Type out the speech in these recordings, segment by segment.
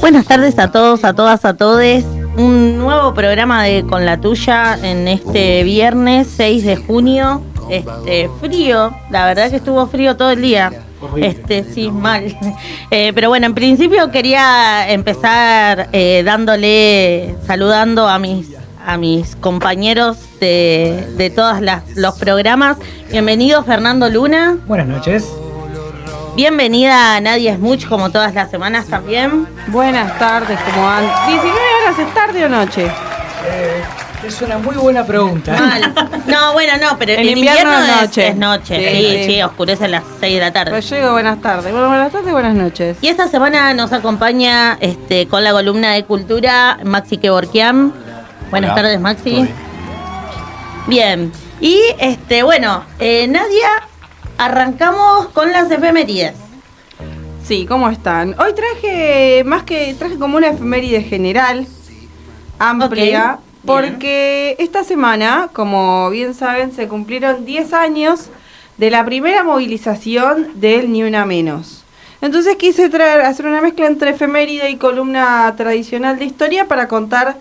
Buenas tardes a todos, a todas, a todes. Un nuevo programa de Con la Tuya en este viernes 6 de junio. Frío, la verdad que estuvo frío todo el día. Sí, mal. Pero bueno, en principio quería empezar saludando a mis compañeros de todos los programas. Bienvenido Fernando Luna. Buenas noches. Bienvenida Nadia Smuch, como todas las semanas también. Buenas tardes, ¿cómo van? 19 horas, ¿es tarde o noche? Es una muy buena pregunta. Mal. No, bueno, no, pero en invierno es noche. Sí, oscurece a las 6 de la tarde. Pero llego, buenas tardes. Bueno, buenas tardes, buenas noches. Y esta semana nos acompaña con la columna de cultura Maxi Kevorkian. Buenas tardes, Maxi. Bien. Y Nadia, arrancamos con las efemérides. Sí, ¿cómo están? Hoy traje como una efeméride general, amplia, Okay. Porque esta semana, como bien saben, se cumplieron 10 años de la primera movilización del Ni Una Menos. Entonces quise hacer una mezcla entre efeméride y columna tradicional de historia para contar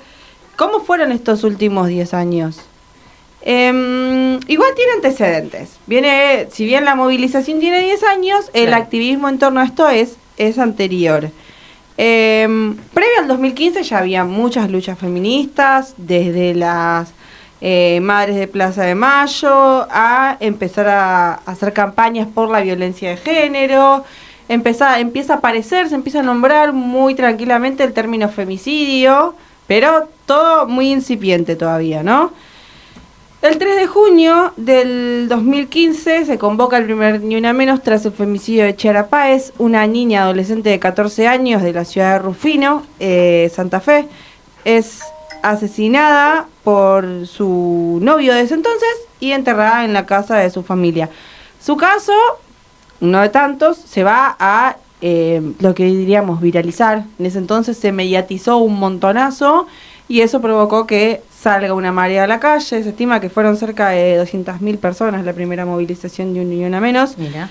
cómo fueron estos últimos 10 años. Igual tiene antecedentes. Si bien la movilización tiene 10 años, el activismo en torno a esto es anterior. Previo al 2015 ya había muchas luchas feministas, desde las madres de Plaza de Mayo a empezar a hacer campañas por la violencia de género. Empieza a aparecer, se empieza a nombrar muy tranquilamente el término femicidio, pero todo muy incipiente todavía, ¿no? El 3 de junio del 2015 se convoca el primer Ni Una Menos tras el femicidio de Chiara Páez, una niña adolescente de 14 años de la ciudad de Rufino, Santa Fe. Es asesinada por su novio de ese entonces y enterrada en la casa de su familia. Su caso, uno de tantos, se va a lo que diríamos viralizar. En ese entonces se mediatizó un montonazo y eso provocó que salga una marea a la calle. Se estima que fueron cerca de 200.000 personas la primera movilización de un Ni Una Menos. Mira.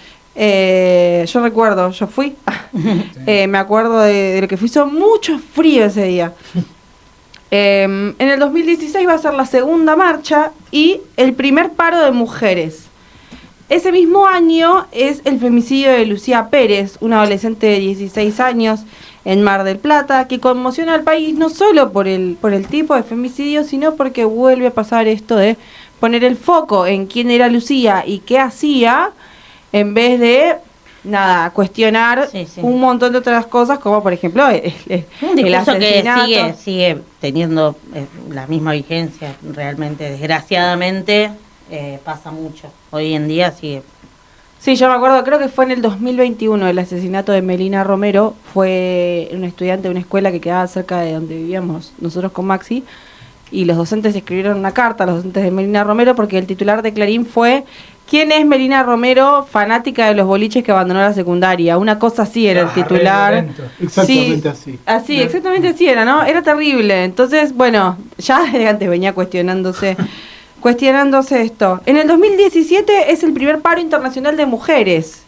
Yo recuerdo, yo fui, me acuerdo de lo que fue, hizo mucho frío ese día. En el 2016 va a ser la segunda marcha y el primer paro de mujeres. Ese mismo año es el femicidio de Lucía Pérez, una adolescente de 16 años en Mar del Plata, que conmociona al país no solo por el tipo de femicidio, sino porque vuelve a pasar esto de poner el foco en quién era Lucía y qué hacía, en vez de cuestionar un montón de otras cosas, como por ejemplo el asesinato. Que sigue teniendo la misma vigencia, realmente, desgraciadamente, pasa mucho. Hoy en día sigue. Sí, yo me acuerdo, creo que fue en el 2021 el asesinato de Melina Romero. Fue una estudiante de una escuela que quedaba cerca de donde vivíamos nosotros con Maxi, y los docentes escribieron una carta a los docentes de Melina Romero porque el titular de Clarín fue: ¿quién es Melina Romero, fanática de los boliches que abandonó la secundaria? Una cosa así era el titular. Exactamente así. Exactamente así era, ¿no? Era terrible. Entonces, bueno, ya desde antes venía cuestionándose esto. En el 2017 es el primer paro internacional de mujeres.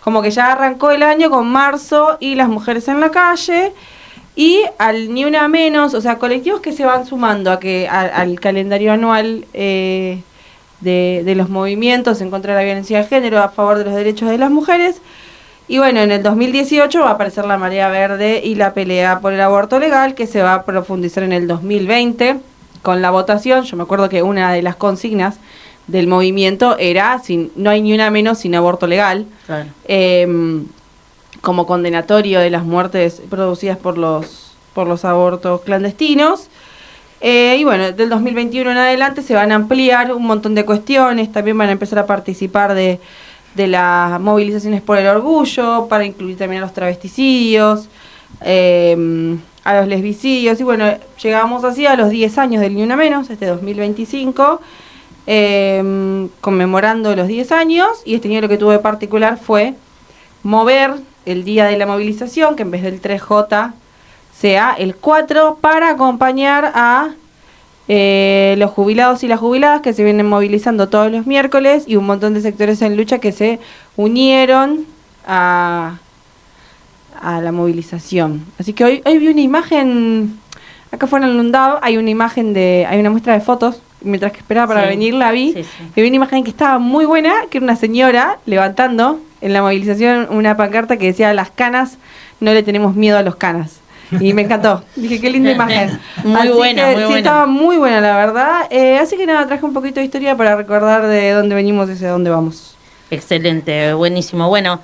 Como que ya arrancó el año con marzo y las mujeres en la calle. Y al Ni Una Menos, o sea, colectivos que se van sumando al calendario anual de los movimientos en contra de la violencia de género, a favor de los derechos de las mujeres. Y bueno, en el 2018 va a aparecer la marea verde y la pelea por el aborto legal, que se va a profundizar en el 2020 con la votación. Yo me acuerdo que una de las consignas del movimiento era: no hay ni una menos sin aborto legal. Claro. Como condenatorio de las muertes producidas por los abortos clandestinos. Y bueno, del 2021 en adelante se van a ampliar un montón de cuestiones. También van a empezar a participar de las movilizaciones por el orgullo, para incluir también a los travesticidios, a los lesbicidios. Y bueno, llegamos así a los 10 años del Ni Una Menos, 2025, conmemorando los 10 años. Y este año lo que tuvo de particular fue mover el día de la movilización, que en vez del 3J sea el 4, para acompañar a los jubilados y las jubiladas que se vienen movilizando todos los miércoles, y un montón de sectores en lucha que se unieron a a la movilización. Así que hoy vi una imagen, acá fuera en Lundab, hay una muestra de fotos, mientras que esperaba para venir la vi, y vi una imagen que estaba muy buena, que era una señora levantando en la movilización una pancarta que decía: las canas, no le tenemos miedo a los canas. Y me encantó. Dije, qué linda imagen. Muy buena, muy buena. Estaba muy buena, la verdad. Así que nada, traje un poquito de historia para recordar de dónde venimos y hacia dónde vamos. Excelente, buenísimo. Bueno,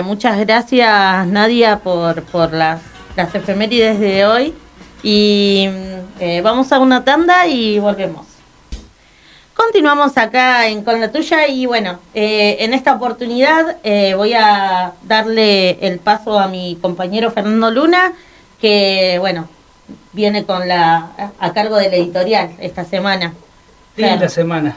muchas gracias, Nadia, por las efemérides de hoy. Y vamos a una tanda y volvemos. Continuamos acá en Con la Tuya y bueno, en esta oportunidad voy a darle el paso a mi compañero Fernando Luna, que bueno, viene a cargo de la editorial esta semana. Linda semana.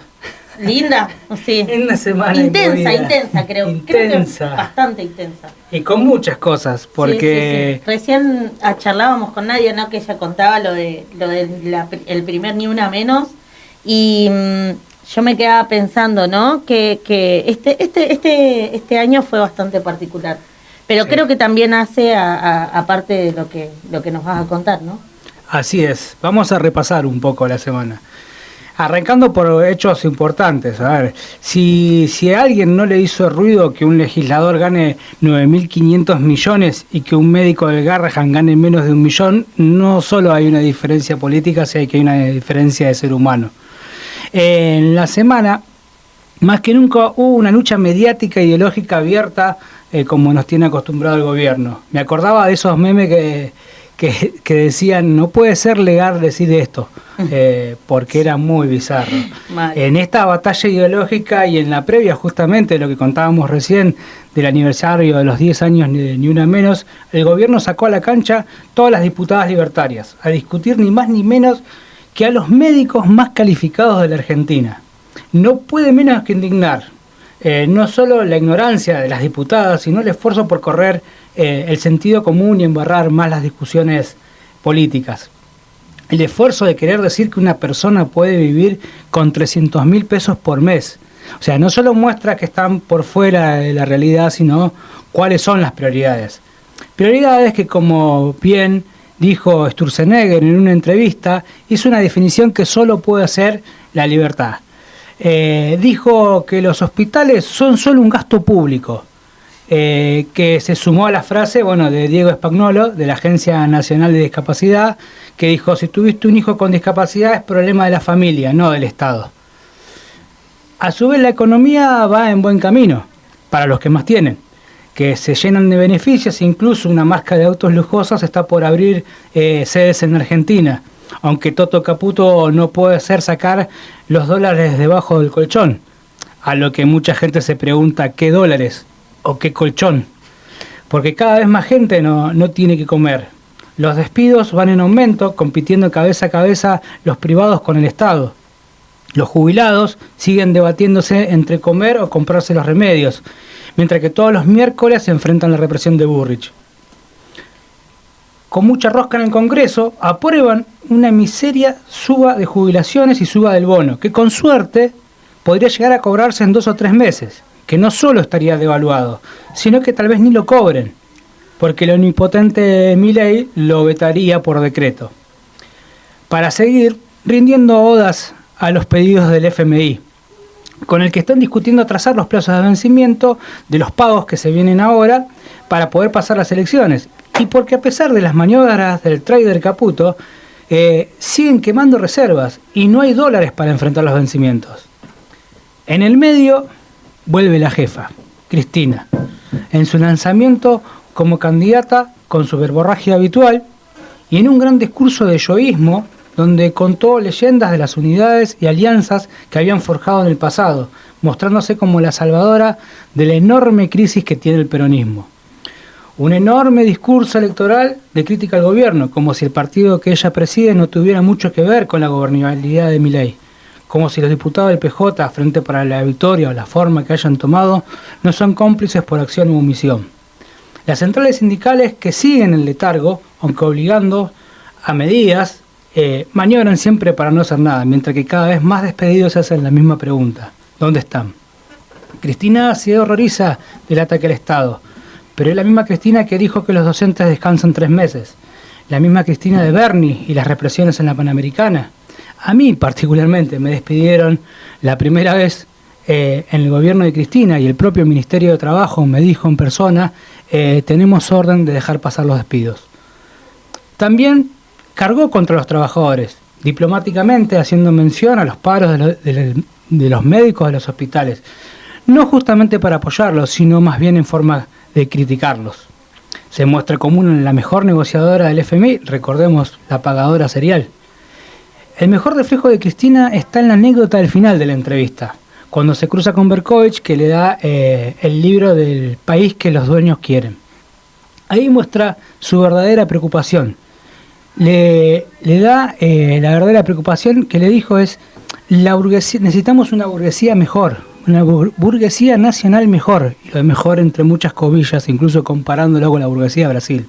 Linda, sí. Una semana intensa, creo que bastante intensa. Y con muchas cosas, porque sí. Recién charlábamos con Nadia, ¿no? Que ella contaba lo del el primer Ni Una Menos, y yo me quedaba pensando, ¿no? Que este año fue bastante particular. Pero creo que también hace aparte de lo que nos vas a contar, ¿no? Así es. Vamos a repasar un poco la semana. Arrancando por hechos importantes. A ver, si a alguien no le hizo ruido que un legislador gane 9.500 millones y que un médico del Garrahan gane menos de 1 millón, no solo hay una diferencia política, sino que hay una diferencia de ser humano. En la semana, más que nunca, hubo una lucha mediática e ideológica abierta, como nos tiene acostumbrado el gobierno. Me acordaba de esos memes que decían: no puede ser legal decir esto, porque era muy bizarro. En esta batalla ideológica y en la previa justamente de lo que contábamos recién del aniversario de los 10 años de Ni Una Menos, el gobierno sacó a la cancha todas las diputadas libertarias a discutir ni más ni menos que a los médicos más calificados de la Argentina. No puede menos que indignar no solo la ignorancia de las diputadas, sino el esfuerzo por correr el sentido común y embarrar más las discusiones políticas. El esfuerzo de querer decir que una persona puede vivir con 300.000 pesos por mes. O sea, no solo muestra que están por fuera de la realidad, sino cuáles son las prioridades. Prioridades que, como bien dijo Sturzenegger en una entrevista, hizo una definición que solo puede hacer la libertad. Dijo que los hospitales son solo un gasto público, que se sumó a la frase de Diego Spagnolo, de la Agencia Nacional de Discapacidad, que dijo: si tuviste un hijo con discapacidad es problema de la familia, no del Estado. A su vez, la economía va en buen camino, para los que más tienen, que se llenan de beneficios. Incluso una marca de autos lujosos está por abrir sedes en Argentina, aunque Toto Caputo no puede hacer sacar los dólares debajo del colchón, a lo que mucha gente se pregunta: ¿qué dólares o qué colchón? Porque cada vez más gente no tiene que comer. Los despidos van en aumento, compitiendo cabeza a cabeza los privados con el Estado. Los jubilados siguen debatiéndose entre comer o comprarse los remedios, mientras que todos los miércoles se enfrentan la represión de Burrich. Con mucha rosca en el Congreso, aprueban una miseria suba de jubilaciones y suba del bono, que con suerte podría llegar a cobrarse en 2 o 3 meses, que no solo estaría devaluado, sino que tal vez ni lo cobren, porque el omnipotente Milei lo vetaría por decreto. Para seguir rindiendo odas a los pedidos del FMI, con el que están discutiendo atrasar los plazos de vencimiento de los pagos que se vienen ahora para poder pasar las elecciones. Y porque a pesar de las maniobras del trader Caputo, siguen quemando reservas y no hay dólares para enfrentar los vencimientos. En el medio vuelve la jefa, Cristina, en su lanzamiento como candidata con su verborragia habitual y en un gran discurso de yoísmo donde contó leyendas de las unidades y alianzas que habían forjado en el pasado, mostrándose como la salvadora de la enorme crisis que tiene el peronismo. Un enorme discurso electoral de crítica al gobierno, como si el partido que ella preside no tuviera mucho que ver con la gobernabilidad de Milei, como si los diputados del PJ, frente para la victoria o la forma que hayan tomado, no son cómplices por acción u omisión. Las centrales sindicales que siguen el letargo, aunque obligando a medidas, maniobran siempre para no hacer nada, mientras que cada vez más despedidos se hacen la misma pregunta: ¿dónde están? Cristina se horroriza del ataque al Estado, pero es la misma Cristina que dijo que los docentes descansan 3 meses. La misma Cristina de Bernie y las represiones en la Panamericana. A mí particularmente me despidieron la primera vez en el gobierno de Cristina, y el propio Ministerio de Trabajo me dijo en persona, tenemos orden de dejar pasar los despidos. También cargó contra los trabajadores, diplomáticamente haciendo mención a los paros de los médicos de los hospitales, no justamente para apoyarlos, sino más bien en forma de criticarlos. Se muestra como la mejor negociadora del FMI, recordemos la pagadora serial. El mejor reflejo de Cristina está en la anécdota del final de la entrevista, cuando se cruza con Berkovich, que le da el libro del país que los dueños quieren. Ahí muestra su verdadera preocupación. Le da la verdadera preocupación que le dijo es, la burguesía, necesitamos una burguesía mejor, una burguesía nacional mejor, y lo de mejor entre muchas comillas, incluso comparándolo con la burguesía de Brasil.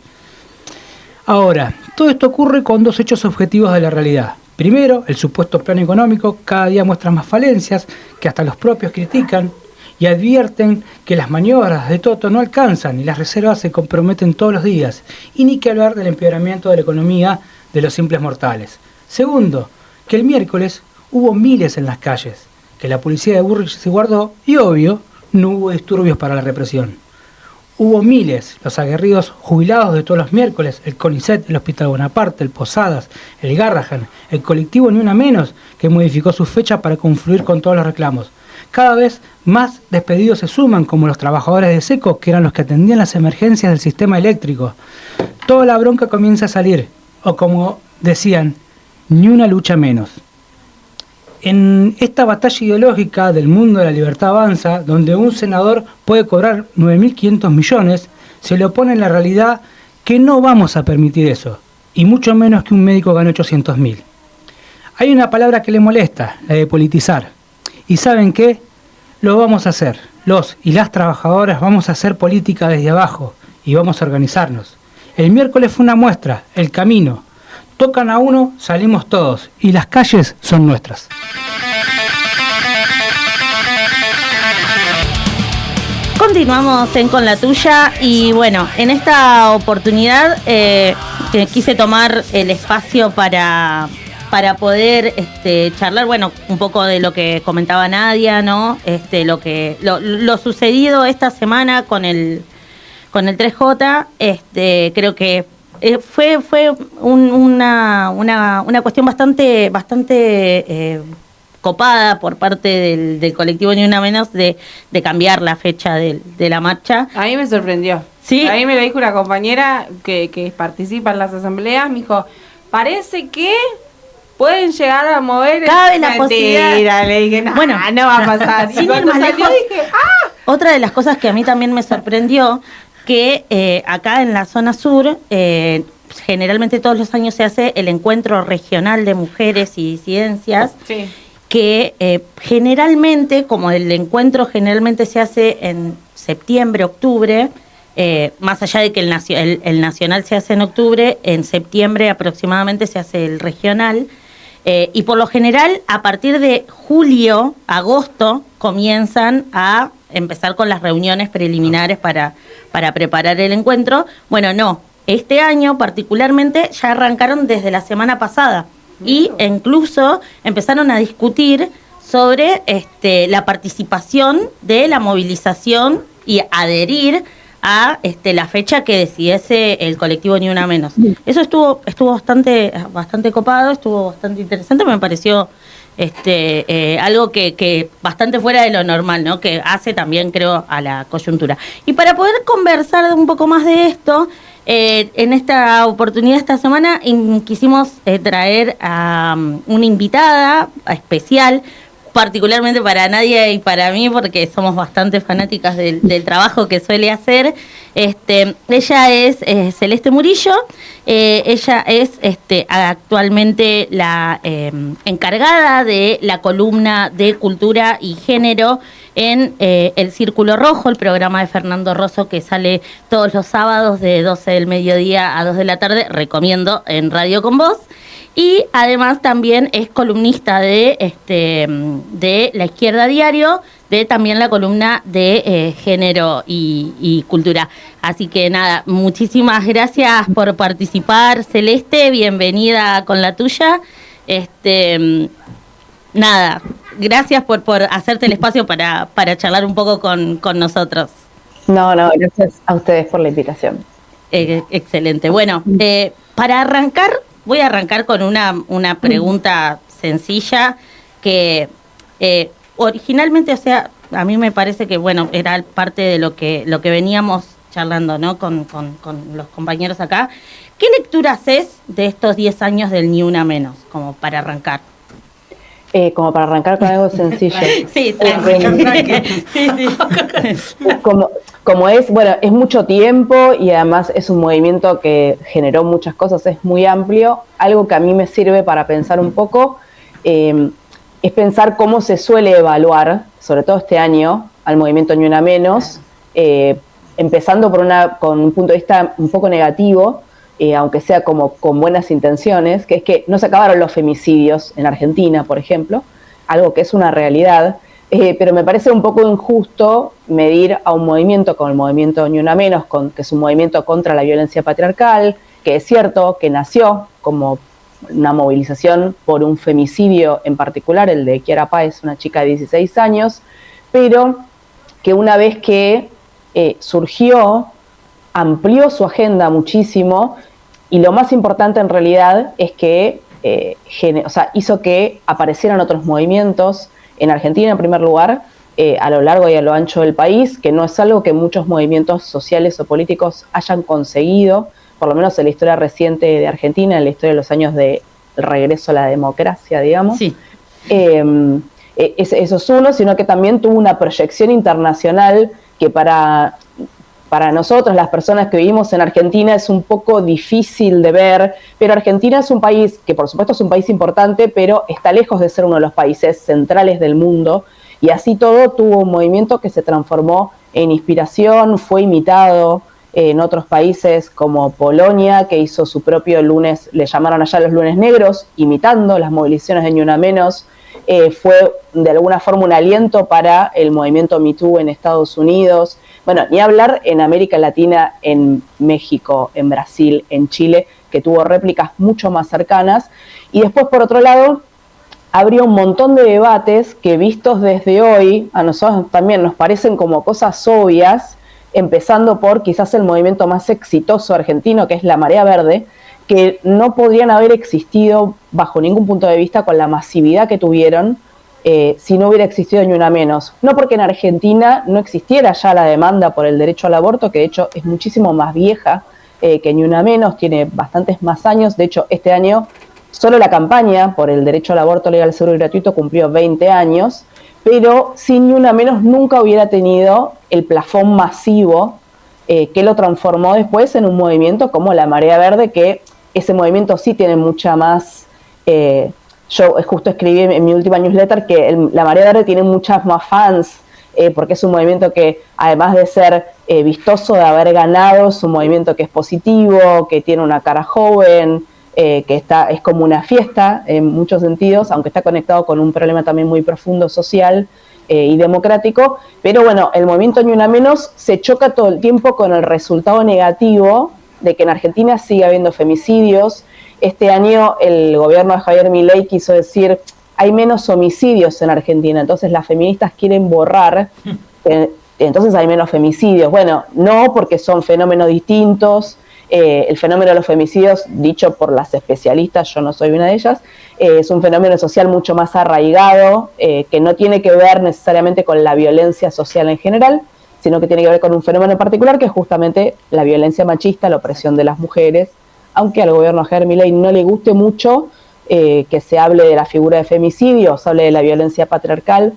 Ahora, todo esto ocurre con 2 hechos objetivos de la realidad. Primero, el supuesto plan económico cada día muestra más falencias que hasta los propios critican y advierten que las maniobras de Toto no alcanzan y las reservas se comprometen todos los días, y ni que hablar del empeoramiento de la economía de los simples mortales. Segundo, que el miércoles hubo miles en las calles, que la policía de Burrich se guardó y, obvio, no hubo disturbios para la represión. Hubo miles, los aguerridos jubilados de todos los miércoles, el CONICET, el Hospital Bonaparte, el Posadas, el Garrahan, el colectivo Ni Una Menos, que modificó su fecha para confluir con todos los reclamos. Cada vez más despedidos se suman, como los trabajadores de SECO, que eran los que atendían las emergencias del sistema eléctrico. Toda la bronca comienza a salir, o como decían, ni una lucha menos. En esta batalla ideológica del mundo de la libertad avanza, donde un senador puede cobrar 9.500 millones, se le opone la realidad que no vamos a permitir eso, y mucho menos que un médico gane 800.000. Hay una palabra que le molesta, la de politizar. ¿Y saben qué? Lo vamos a hacer. Los y las trabajadoras vamos a hacer política desde abajo y vamos a organizarnos. El miércoles fue una muestra, el camino. Tocan a uno, salimos todos, y las calles son nuestras. Continuamos en Con la Tuya, y bueno, en esta oportunidad quise tomar el espacio para poder charlar, bueno, un poco de lo que comentaba Nadia, ¿no? Lo sucedido esta semana con el 3J, creo que fue una cuestión bastante copada por parte del colectivo Ni Una Menos de cambiar la fecha de la marcha. A mí me sorprendió. ¿Sí? A mí me lo dijo una compañera que participa en las asambleas, me dijo, parece que pueden llegar a mover. Cabe la posibilidad. Le dije, no, bueno, no va a pasar. Sin ir más lejos, dije, ¡ah! Otra de las cosas que a mí también me sorprendió, que acá en la zona sur, generalmente todos los años se hace el encuentro regional de mujeres y disidencias, sí, que generalmente, como el encuentro generalmente se hace en septiembre, octubre, más allá de que el nacional se hace en octubre, en septiembre aproximadamente se hace el regional, y por lo general a partir de julio, agosto, comienzan a empezar con las reuniones preliminares para preparar el encuentro. Bueno, no, este año particularmente ya arrancaron desde la semana pasada y incluso empezaron a discutir sobre la participación de la movilización y adherir a la fecha que decidiese el colectivo Ni Una Menos. Eso estuvo bastante copado, estuvo bastante interesante, me pareció algo que bastante fuera de lo normal, ¿no? Que hace también, creo, a la coyuntura. Y para poder conversar un poco más de esto, en esta oportunidad, esta semana, quisimos traer a una invitada especial, particularmente para Nadia y para mí, porque somos bastante fanáticas del trabajo que suele hacer. Ella es Celeste Murillo. Ella es actualmente la encargada de la columna de Cultura y Género en El Círculo Rojo, el programa de Fernando Rosso que sale todos los sábados de 12 del mediodía a 2 de la tarde, recomiendo, en Radio Con Voz. Y además también es columnista de La Izquierda Diario, de también la columna de género y cultura. Así que nada, muchísimas gracias por participar, Celeste, bienvenida con la tuya. Nada, gracias por hacerte el espacio para charlar un poco con nosotros. No, gracias a ustedes por la invitación. Excelente. Bueno, para arrancar, voy a arrancar con una pregunta sencilla que originalmente, o sea, a mí me parece que, bueno, era parte de lo que veníamos charlando, ¿no? Con los compañeros acá. ¿Qué lectura haces de estos 10 años del Ni Una Menos, como para arrancar? Como para arrancar con algo sencillo. Sí, tranqui. Sí. Como es, bueno, es mucho tiempo y además es un movimiento que generó muchas cosas, es muy amplio. Algo que a mí me sirve para pensar un poco es pensar cómo se suele evaluar, sobre todo este año, al movimiento Ni Una Menos, empezando con un punto de vista un poco negativo, aunque sea como con buenas intenciones, que es que no se acabaron los femicidios en Argentina, por ejemplo, algo que es una realidad, pero me parece un poco injusto medir a un movimiento como el movimiento Ni Una Menos, que es un movimiento contra la violencia patriarcal, que es cierto que nació como una movilización por un femicidio en particular, el de Kiara Páez, una chica de 16 años, pero que una vez que surgió, amplió su agenda muchísimo, y lo más importante en realidad es que hizo que aparecieran otros movimientos en Argentina en primer lugar, a lo largo y a lo ancho del país, que no es algo que muchos movimientos sociales o políticos hayan conseguido, por lo menos en la historia reciente de Argentina, en la historia de los años del regreso a la democracia, digamos. Sí. Eso es uno, sino que también tuvo una proyección internacional que para nosotros, las personas que vivimos en Argentina, es un poco difícil de ver, pero Argentina es un país que por supuesto es un país importante, pero está lejos de ser uno de los países centrales del mundo, y así todo tuvo un movimiento que se transformó en inspiración, fue imitado en otros países como Polonia, que hizo su propio lunes, le llamaron allá los lunes negros, imitando las movilizaciones de Ni Una Menos. Fue de alguna forma un aliento para el movimiento Me Too en Estados Unidos. Bueno, ni hablar en América Latina, en México, en Brasil, en Chile, que tuvo réplicas mucho más cercanas. Y después, por otro lado, abrió un montón de debates que, vistos desde hoy, a nosotros también nos parecen como cosas obvias, empezando por quizás el movimiento más exitoso argentino, que es la Marea Verde, que no podrían haber existido bajo ningún punto de vista con la masividad que tuvieron si no hubiera existido Ni Una Menos. No porque en Argentina no existiera ya la demanda por el derecho al aborto, que de hecho es muchísimo más vieja que Ni Una Menos, tiene bastantes más años. De hecho, este año solo la campaña por el derecho al aborto legal, seguro y gratuito cumplió 20 años, pero sin Ni Una Menos nunca hubiera tenido el plafón masivo que lo transformó después en un movimiento como la Marea Verde, que ese movimiento sí tiene mucha más... yo justo escribí en mi última newsletter que la Marea Verde tiene muchas más fans, porque es un movimiento que, además de ser vistoso de haber ganado, es un movimiento que es positivo, que tiene una cara joven, que es como una fiesta en muchos sentidos, aunque está conectado con un problema también muy profundo social y democrático. Pero bueno, el movimiento Ni Una Menos se choca todo el tiempo con el resultado negativo de que en Argentina sigue habiendo femicidios. Este año el gobierno de Javier Milei quiso decir hay menos homicidios en Argentina, entonces las feministas quieren borrar, entonces hay menos femicidios. Bueno, no, porque son fenómenos distintos. El fenómeno de los femicidios, dicho por las especialistas, yo no soy una de ellas, es un fenómeno social mucho más arraigado, que no tiene que ver necesariamente con la violencia social en general, sino que tiene que ver con un fenómeno en particular, que es justamente la violencia machista, la opresión de las mujeres, aunque al gobierno de Javier Milei no le guste mucho que se hable de la figura de femicidio, se hable de la violencia patriarcal.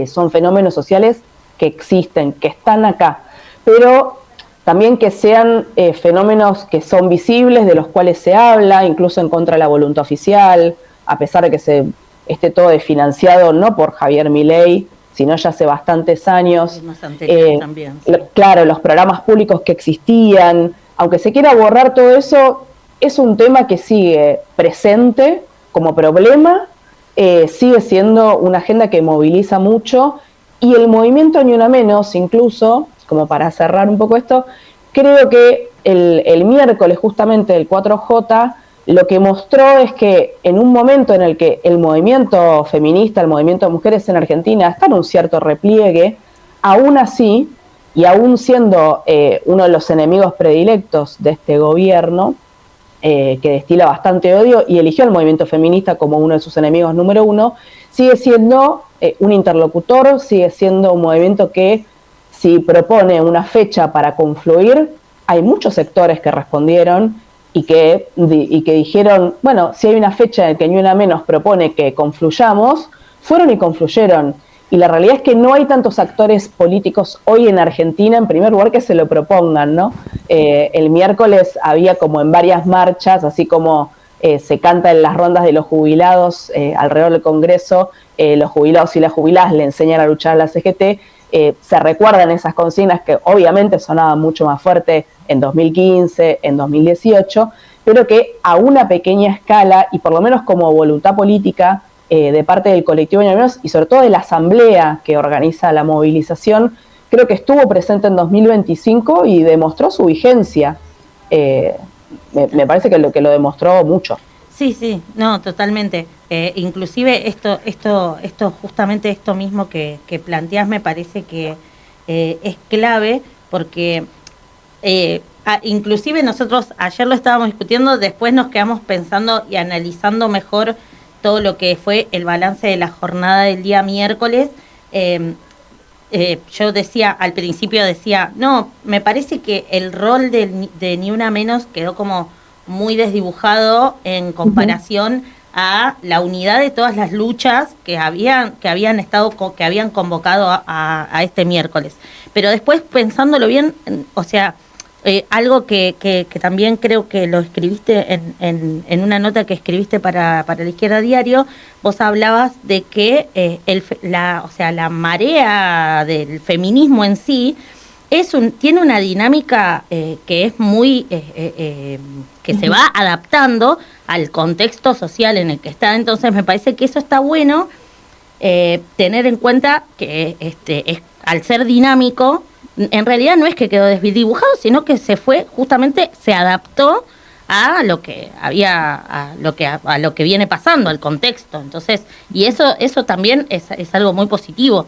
Son fenómenos sociales que existen, que están acá, pero también que sean fenómenos que son visibles, de los cuales se habla, incluso en contra de la voluntad oficial, a pesar de que esté todo financiado no por Javier Milei, sino ya hace bastantes años. También, sí. Claro, los programas públicos que existían, aunque se quiera borrar todo eso, es un tema que sigue presente como problema, sigue siendo una agenda que moviliza mucho, Y el movimiento Ni Una Menos, incluso, como para cerrar un poco esto, creo que el miércoles, justamente el 4J, lo que mostró es que en un momento en el que el movimiento feminista, el movimiento de mujeres en Argentina está en un cierto repliegue, aún así, y aún siendo uno de los enemigos predilectos de este gobierno, que destila bastante odio y eligió al movimiento feminista como uno de sus enemigos número uno, sigue siendo un interlocutor, sigue siendo un movimiento que, si propone una fecha para confluir, hay muchos sectores que respondieron y que dijeron, bueno, si hay una fecha en la que Ni Una Menos propone que confluyamos, fueron y confluyeron. Y la realidad es que no hay tantos actores políticos hoy en Argentina, en primer lugar, que se lo propongan, ¿no? El miércoles había como en varias marchas, así como se canta en las rondas de los jubilados alrededor del Congreso, los jubilados y las jubiladas le enseñan a luchar a la CGT, se recuerdan esas consignas que obviamente sonaban mucho más fuerte en 2015, en 2018, pero que a una pequeña escala y por lo menos como voluntad política de parte del colectivo Ni Una Menos y sobre todo de la asamblea que organiza la movilización, creo que estuvo presente en 2025 y demostró su vigencia. Me parece que lo demostró mucho. Sí, no, totalmente. Inclusive esto justamente esto mismo que planteás me parece que es clave porque inclusive nosotros ayer lo estábamos discutiendo, después nos quedamos pensando y analizando mejor todo lo que fue el balance de la jornada del día miércoles. Yo al principio decía, no, me parece que el rol de Ni Una Menos quedó como muy desdibujado en comparación a la unidad de todas las luchas que habían convocado a este miércoles. Pero después, pensándolo bien, o sea, algo que también creo que lo escribiste en una nota que escribiste para La Izquierda Diario, vos hablabas de que la marea del feminismo en sí tiene una dinámica que es muy que se va adaptando al contexto social en el que está. Entonces me parece que eso está bueno, tener en cuenta que al ser dinámico, en realidad no es que quedó desdibujado, sino que se adaptó a lo que a lo que viene pasando, al contexto. Entonces, y eso también es algo muy positivo.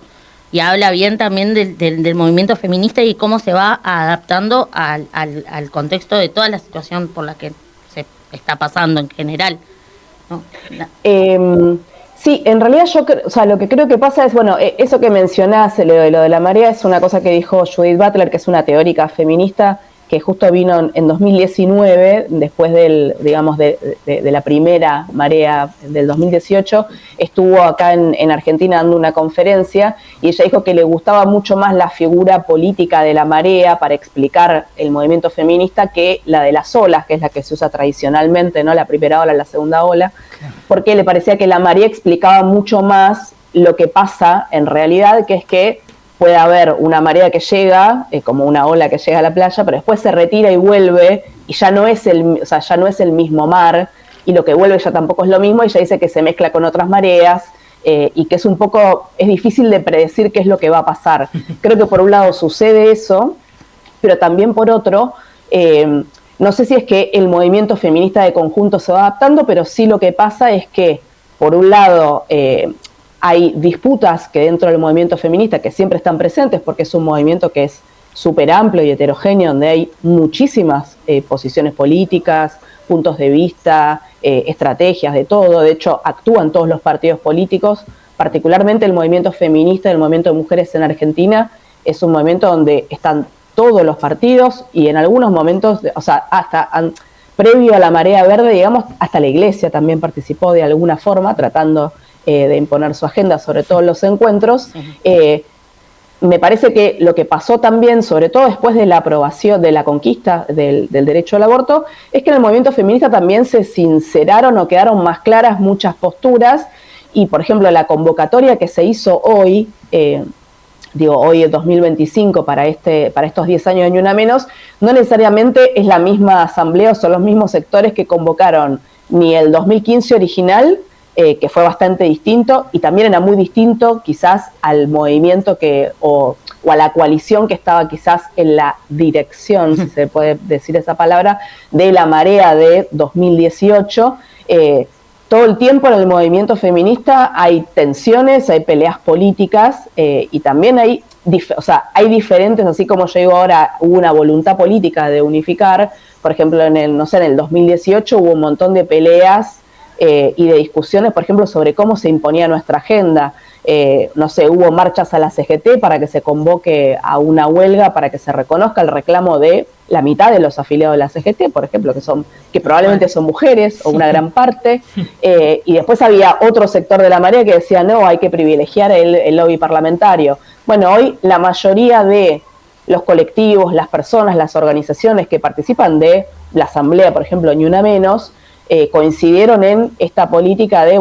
Y habla bien también del movimiento feminista y cómo se va adaptando al contexto de toda la situación por la que se está pasando en general, ¿no? Sí, en realidad lo que creo que pasa es, bueno, eso que mencionás, lo de la marea, es una cosa que dijo Judith Butler, que es una teórica feminista, que justo vino en 2019, después de la primera marea del 2018, estuvo acá en Argentina dando una conferencia y ella dijo que le gustaba mucho más la figura política de la marea para explicar el movimiento feminista que la de las olas, que es la que se usa tradicionalmente, ¿no? La primera ola, la segunda ola, porque le parecía que la marea explicaba mucho más lo que pasa en realidad, que es que puede haber una marea que llega, como una ola que llega a la playa, pero después se retira y vuelve, y ya no es el mismo mar, y lo que vuelve ya tampoco es lo mismo, y ella dice que se mezcla con otras mareas, y que es difícil de predecir qué es lo que va a pasar. Creo que por un lado sucede eso, pero también por otro, no sé si es que el movimiento feminista de conjunto se va adaptando, pero sí lo que pasa es que, por un lado, hay disputas que dentro del movimiento feminista que siempre están presentes porque es un movimiento que es súper amplio y heterogéneo, donde hay muchísimas posiciones políticas, puntos de vista, estrategias, de todo. De hecho, actúan todos los partidos políticos, particularmente el movimiento feminista, el movimiento de mujeres en Argentina, es un movimiento donde están todos los partidos y en algunos momentos, previo a la marea verde, digamos, hasta la iglesia también participó de alguna forma, tratando de imponer su agenda, sobre todo en los encuentros. Me parece que lo que pasó también, sobre todo después de la aprobación, de la conquista del derecho al aborto, es que en el movimiento feminista también se sinceraron o quedaron más claras muchas posturas, y por ejemplo la convocatoria que se hizo hoy, hoy es 2025 para estos 10 años de Ni Una Menos, no necesariamente es la misma asamblea o son los mismos sectores que convocaron ni el 2015 original, que fue bastante distinto, y también era muy distinto quizás al movimiento o a la coalición que estaba quizás en la dirección, si se puede decir esa palabra, de la marea de 2018. Todo el tiempo en el movimiento feminista hay tensiones, hay peleas políticas, y también hay diferentes, así como yo digo ahora, hubo una voluntad política de unificar. Por ejemplo, en el 2018 hubo un montón de peleas y de discusiones, por ejemplo, sobre cómo se imponía nuestra agenda. Hubo marchas a la CGT para que se convoque a una huelga, para que se reconozca el reclamo de la mitad de los afiliados de la CGT, por ejemplo, que probablemente son mujeres, o una gran parte, y después había otro sector de la marea que decía, no, hay que privilegiar el lobby parlamentario. Bueno, hoy la mayoría de los colectivos, las personas, las organizaciones que participan de la asamblea, por ejemplo, Ni Una Menos, coincidieron en esta política de,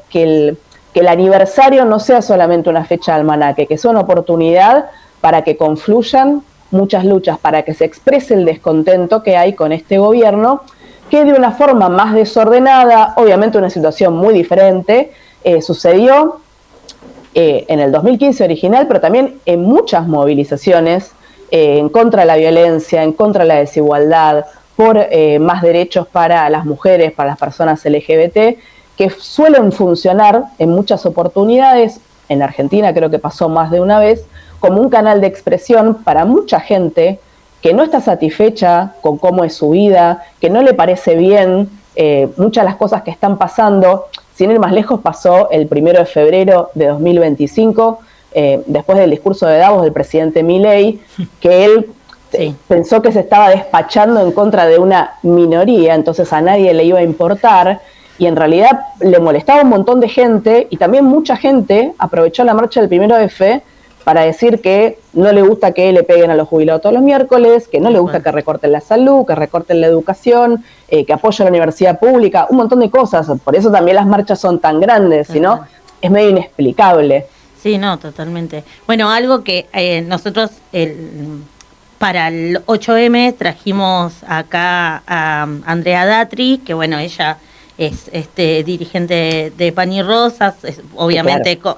que el aniversario no sea solamente una fecha de almanaque, que sea una oportunidad para que confluyan muchas luchas, para que se exprese el descontento que hay con este gobierno, que de una forma más desordenada, obviamente una situación muy diferente, sucedió en el 2015 original, pero también en muchas movilizaciones en contra de la violencia, en contra de la desigualdad, por más derechos para las mujeres, para las personas LGBT, que suelen funcionar en muchas oportunidades. En Argentina creo que pasó más de una vez, como un canal de expresión para mucha gente que no está satisfecha con cómo es su vida, que no le parece bien muchas de las cosas que están pasando. Sin ir más lejos, pasó el 1 de febrero de 2025, después del discurso de Davos del presidente Milei, que él pensó que se estaba despachando en contra de una minoría, entonces a nadie le iba a importar, y en realidad le molestaba un montón de gente, y también mucha gente aprovechó la marcha del 1F para decir que no le gusta que le peguen a los jubilados todos los miércoles, que no le gusta que recorten la salud, que recorten la educación, que apoye a la universidad pública, un montón de cosas. Por eso también las marchas son tan grandes, si no, es medio inexplicable. Sí, no, totalmente. Bueno, algo que nosotros para el 8M trajimos acá a Andrea Datri, que bueno, ella es dirigente de Pan y Rosas, obviamente claro.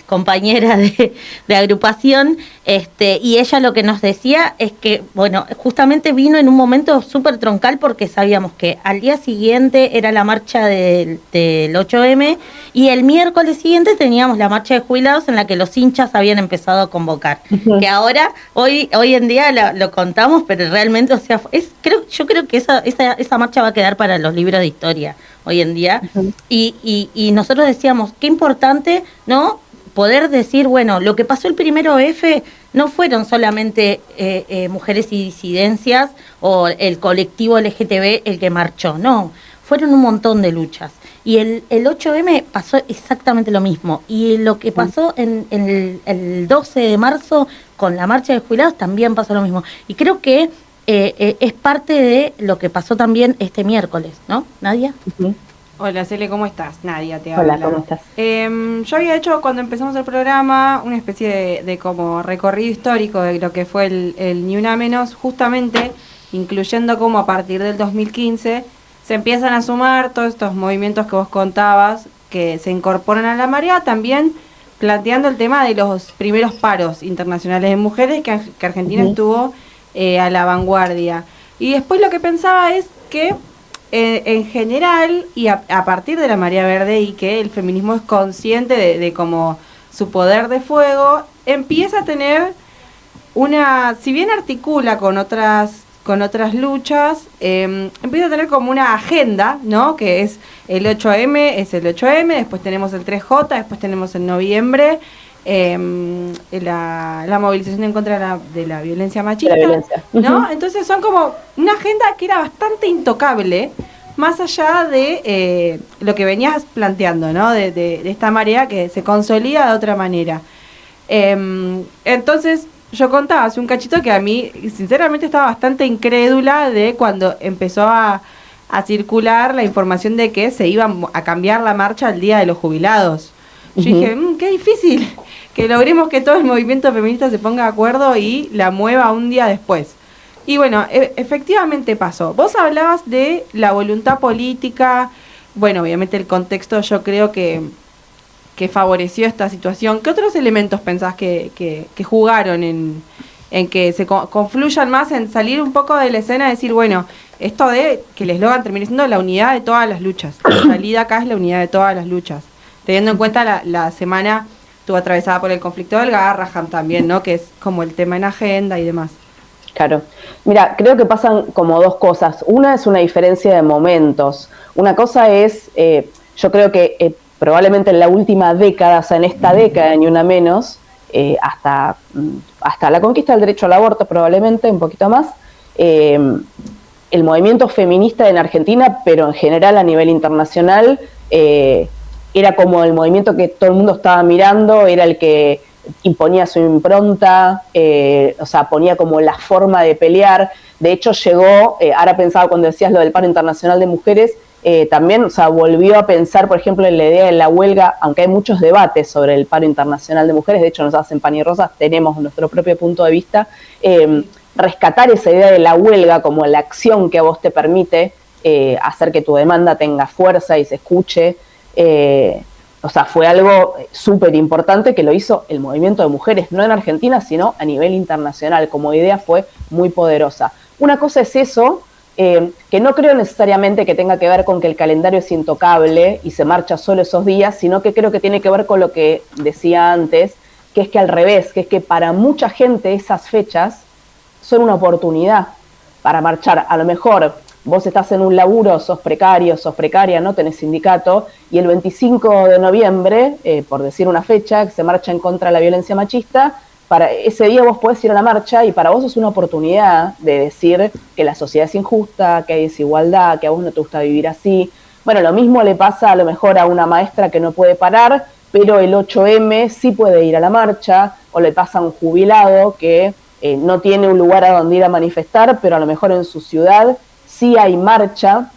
Compañera de agrupación, y ella lo que nos decía es que, bueno, justamente vino en un momento súper troncal porque sabíamos que al día siguiente era la marcha del 8M y el miércoles siguiente teníamos la marcha de jubilados en la que los hinchas habían empezado a convocar. Que ahora, hoy en día lo contamos, pero realmente, o sea, yo creo que esa marcha va a quedar para los libros de historia hoy en día. Y nosotros decíamos, qué importante, ¿no?, poder decir, bueno, lo que pasó el 1F no fueron solamente mujeres y disidencias o el colectivo LGTB el que marchó, no, fueron un montón de luchas. Y el 8M pasó exactamente lo mismo. Y lo que pasó en el 12 de marzo con la marcha de jubilados también pasó lo mismo. Y creo que es parte de lo que pasó también este miércoles, ¿no, Nadia? Hola, Cele, ¿cómo estás? Nadia, te habla. Hola, ¿cómo estás? Yo había hecho, cuando empezamos el programa, una especie de como recorrido histórico de lo que fue el Ni Una Menos, justamente incluyendo cómo a partir del 2015 se empiezan a sumar todos estos movimientos que vos contabas, que se incorporan a la marea, también planteando el tema de los primeros paros internacionales de mujeres que Argentina estuvo a la vanguardia. Y después lo que pensaba es que en general, y a partir de la marea verde y que el feminismo es consciente de como su poder de fuego, empieza a tener si bien articula con otras luchas, empieza a tener como una agenda, ¿no? Que es el 8M, después tenemos el 3J, después tenemos en noviembre la movilización en contra de la violencia machista, ¿no? Entonces son como una agenda que era bastante intocable, más allá de lo que venías planteando, ¿no? De esta marea que se consolida de otra manera. Entonces yo contaba hace un cachito que a mí sinceramente estaba bastante incrédula de cuando empezó a circular la información de que se iba a cambiar la marcha al Día de los Jubilados. Yo dije, qué difícil que logremos que todo el movimiento feminista se ponga de acuerdo y la mueva un día después. Y bueno, efectivamente pasó. Vos hablabas de la voluntad política, bueno, obviamente el contexto yo creo que favoreció esta situación. ¿Qué otros elementos pensás que jugaron en que se confluyan más, en salir un poco de la escena y decir, bueno, esto de que el eslogan termine siendo la unidad de todas las luchas? La salida acá es la unidad de todas las luchas. Teniendo en cuenta la semana estuvo atravesada por el conflicto del Garrahan también, ¿no? Que es como el tema en agenda y demás. Claro. Mira, creo que pasan como dos cosas. Una es una diferencia de momentos. Una cosa es, yo creo que probablemente en la última década, o sea, en esta década, ni una menos, hasta la conquista del derecho al aborto probablemente, un poquito más, el movimiento feminista en Argentina, pero en general a nivel internacional, era como el movimiento que todo el mundo estaba mirando, era el que imponía su impronta, o sea, ponía como la forma de pelear. De hecho llegó, ahora pensaba cuando decías lo del paro internacional de mujeres, también, o sea, volvió a pensar, por ejemplo, en la idea de la huelga, aunque hay muchos debates sobre el paro internacional de mujeres, de hecho nosotros en Pan y Rosas tenemos nuestro propio punto de vista, rescatar esa idea de la huelga como la acción que a vos te permite hacer que tu demanda tenga fuerza y se escuche, o sea, fue algo súper importante que lo hizo el movimiento de mujeres, no en Argentina, sino a nivel internacional. Como idea fue muy poderosa. Una cosa es eso, que no creo necesariamente que tenga que ver con que el calendario es intocable y se marcha solo esos días, sino que creo que tiene que ver con lo que decía antes, que es que al revés, que es que para mucha gente esas fechas son una oportunidad para marchar. A lo mejor vos estás en un laburo, sos precario, sos precaria, no tenés sindicato, y el 25 de noviembre, por decir una fecha, que se marcha en contra de la violencia machista, para ese día vos podés ir a la marcha y para vos es una oportunidad de decir que la sociedad es injusta, que hay desigualdad, que a vos no te gusta vivir así. Bueno, lo mismo le pasa a lo mejor a una maestra que no puede parar, pero el 8M sí puede ir a la marcha, o le pasa a un jubilado que no tiene un lugar a donde ir a manifestar, pero a lo mejor en su ciudad sí hay marcha,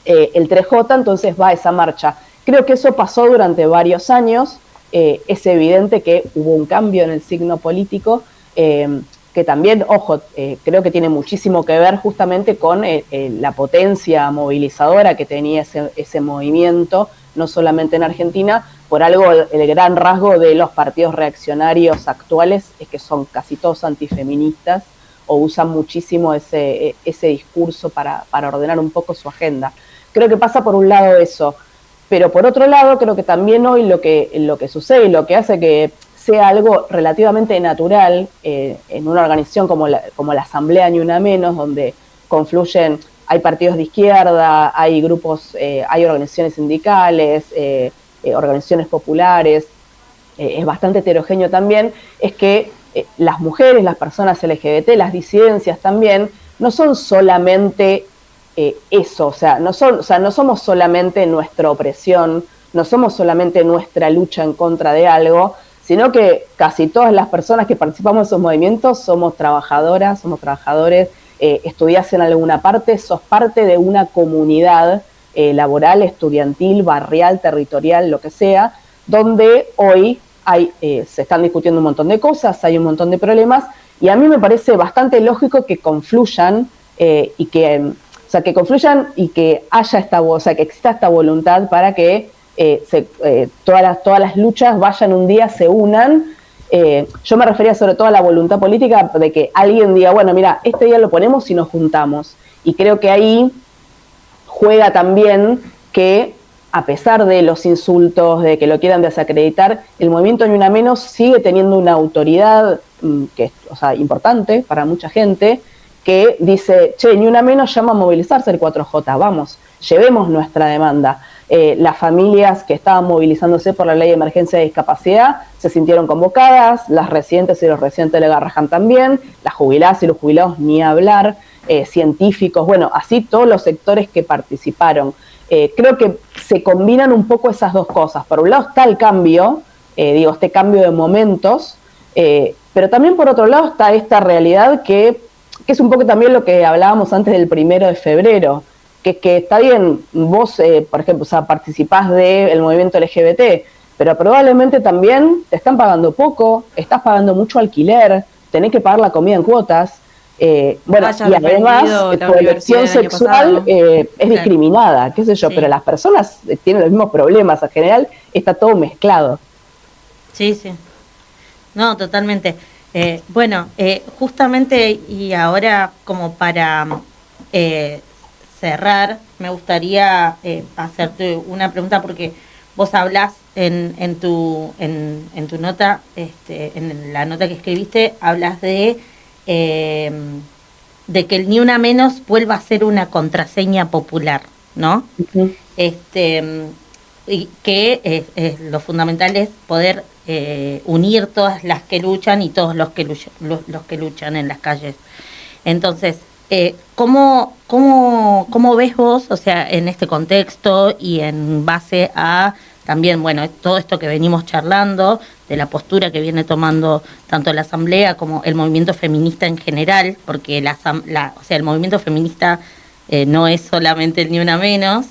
el 3J, entonces va a esa marcha. Creo que eso pasó durante varios años, es evidente que hubo un cambio en el signo político, que también, ojo, creo que tiene muchísimo que ver justamente con la potencia movilizadora que tenía ese movimiento, no solamente en Argentina. Por algo el gran rasgo de los partidos reaccionarios actuales es que son casi todos antifeministas, o usan muchísimo ese discurso para ordenar un poco su agenda. Creo que pasa por un lado eso, pero por otro lado creo que también hoy lo que sucede y lo que hace que sea algo relativamente natural en una organización como la Asamblea Ni Una Menos, donde confluyen, hay partidos de izquierda, hay grupos, hay organizaciones sindicales, organizaciones populares, es bastante heterogéneo también, es que las mujeres, las personas LGBT, las disidencias también, no son solamente eso, o sea, no somos solamente nuestra opresión, no somos solamente nuestra lucha en contra de algo, sino que casi todas las personas que participamos en esos movimientos somos trabajadoras, somos trabajadores, estudiás en alguna parte, sos parte de una comunidad laboral, estudiantil, barrial, territorial, lo que sea, donde hoy se están discutiendo un montón de cosas, hay un montón de problemas, y a mí me parece bastante lógico que confluyan y que confluyan y que haya que exista esta voluntad para que todas las luchas vayan un día, se unan. Yo me refería sobre todo a la voluntad política de que alguien diga, bueno, mira, este día lo ponemos y nos juntamos. Y creo que ahí juega también que, a pesar de los insultos, de que lo quieran desacreditar, el movimiento Ni Una Menos sigue teniendo una autoridad importante para mucha gente, que dice, che, Ni Una Menos llama a movilizarse el 4J, vamos, llevemos nuestra demanda. Las familias que estaban movilizándose por la ley de emergencia de discapacidad se sintieron convocadas, las residentes y los residentes de Garrahan también, las jubiladas y los jubilados ni hablar, científicos, bueno, así todos los sectores que participaron. Creo que se combinan un poco esas dos cosas. Por un lado está el cambio, este cambio de momentos, pero también por otro lado está esta realidad que es un poco también lo que hablábamos antes del 1 de febrero, que está bien, vos, por ejemplo, participás del movimiento LGBT, pero probablemente también te están pagando poco, estás pagando mucho alquiler, tenés que pagar la comida en cuotas, Bueno, hayas y además defendido la tu elección universidad el año sexual pasado. es discriminada, qué sé yo, Sí. pero las personas tienen los mismos problemas, en general está todo mezclado. Sí, sí. No, totalmente. Bueno, justamente y ahora como para eh, cerrar, me gustaría hacerte una pregunta porque vos hablás en tu nota, en la nota que escribiste, hablas eh, de que el ni una menos vuelva a ser una contraseña popular, ¿no? Ujú. Y que lo fundamental es poder unir todas las que luchan y todos los que luchan en las calles. Entonces, ¿cómo ves vos, o sea, en este contexto y en base a también, bueno, todo esto que venimos charlando, de la postura que viene tomando tanto la Asamblea como el movimiento feminista en general, porque o sea, el movimiento feminista no es solamente el Ni Una Menos,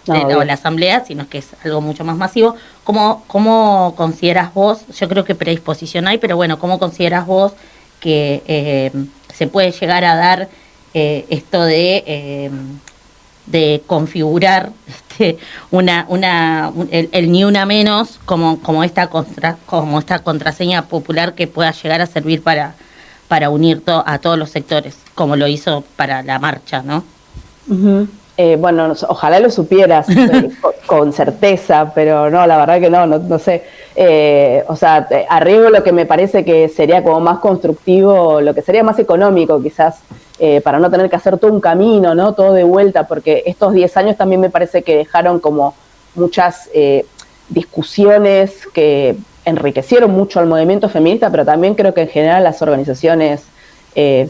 No, o bien. la Asamblea, sino que es algo mucho más masivo. ¿Cómo consideras vos? Yo creo que predisposición hay, pero bueno, ¿cómo consideras vos que se puede llegar a dar esto de configurar el ni una menos como esta contraseña popular que pueda llegar a servir para unir a todos los sectores, como lo hizo para la marcha, ¿no? Ujú. Bueno, ojalá lo supieras con certeza, pero no, la verdad que no sé. O sea, arriesgo lo que me parece que sería como más constructivo, lo que sería más económico quizás, para no tener que hacer todo un camino, ¿no? Todo de vuelta, porque estos 10 años también me parece que dejaron como muchas discusiones que enriquecieron mucho al movimiento feminista, pero también creo que en general las organizaciones